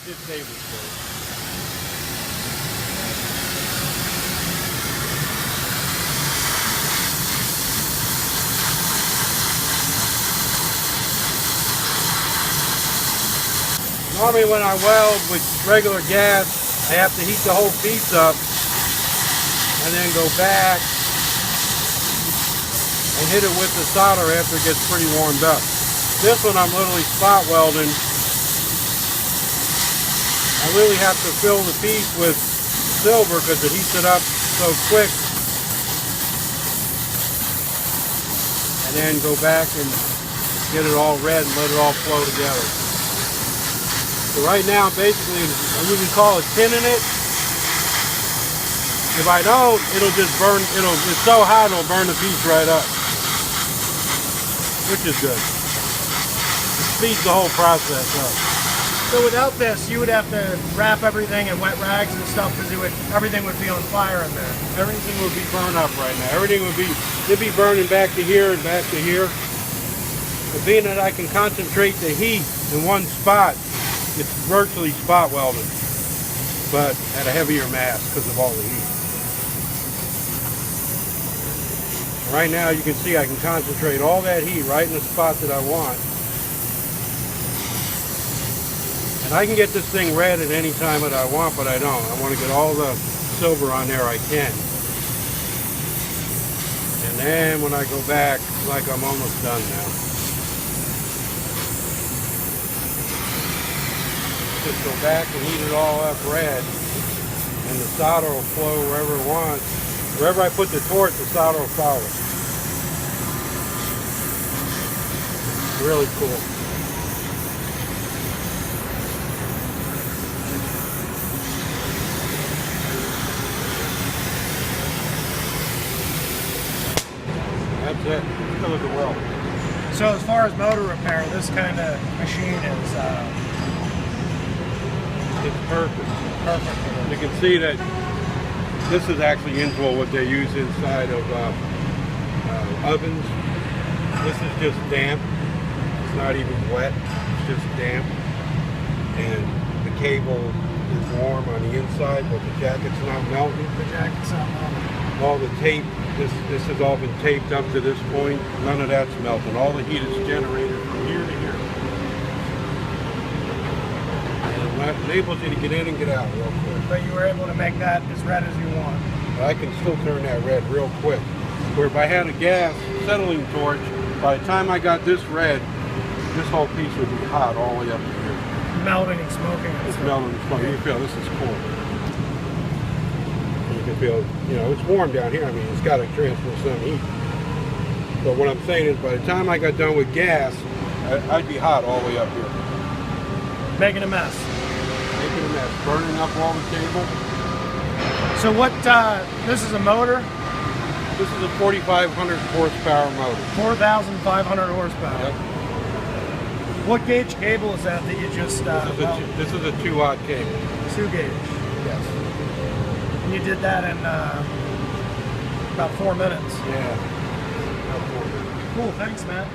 Just table straight. Normally when I weld with regular gas, I have to heat the whole piece up and then go back and hit it with the solder after it gets pretty warmed up. This one I'm literally spot welding. I really have to fill the piece with silver because it heats it up so quick. And then go back and get it all red and let it all flow together. So right now, basically, we can call it tinning it. If I don't, it'll just burn. It's so hot, it'll burn the piece right up, which is good. It speeds the whole process up. So without this, you would have to wrap everything in wet rags and stuff because everything would be on fire in there. Everything would be burned up right now. Everything would be, it'd be burning back to here and back to here. But being that I can concentrate the heat in one spot, it's virtually spot welded, but at a heavier mass because of all the heat. Right now you can see I can concentrate all that heat right in the spot that I want. And I can get this thing red at any time that I want, but I don't. I want to get all the silver on there I can. And then when I go back, like I'm almost done now. Just go back and heat it all up red, and the solder will flow wherever it wants. Wherever I put the torch, the solder will follow. Really cool. That's it. Let's go look at weld. So as far as motor repair, this kind of machine is it's perfect. Perfect. You can see that this is actually into what they use inside of ovens. This is just damp. It's not even wet. It's just damp. And the cable is warm on the inside, but the jacket's not melting. The jacket's not melting. All the tape, this has all been taped up to this point. None of that's melting. All the heat is generated from here to here. It enables you to get in and get out real quick. But you were able to make that as red as you want. I can still turn that red real quick. Where if I had a gas settling torch, by the time I got this red, this whole piece would be hot all the way up to here. Melting and smoking. It's melting and smoking. You can feel this is cool. You can feel, you know, it's warm down here. I mean, it's got to transfer some heat. But what I'm saying is by the time I got done with gas, I'd be hot all the way up here. Making a mess. Making a mess, burning up all the cable. So what, this is a motor? This is a 4,500 horsepower motor. 4,500 horsepower. Yep. What gauge cable is that you just, this is a 2-aught cable. 2 gauge? Yes. And you did that in about 4 minutes? Yeah. About 4 minutes. Cool, thanks, man.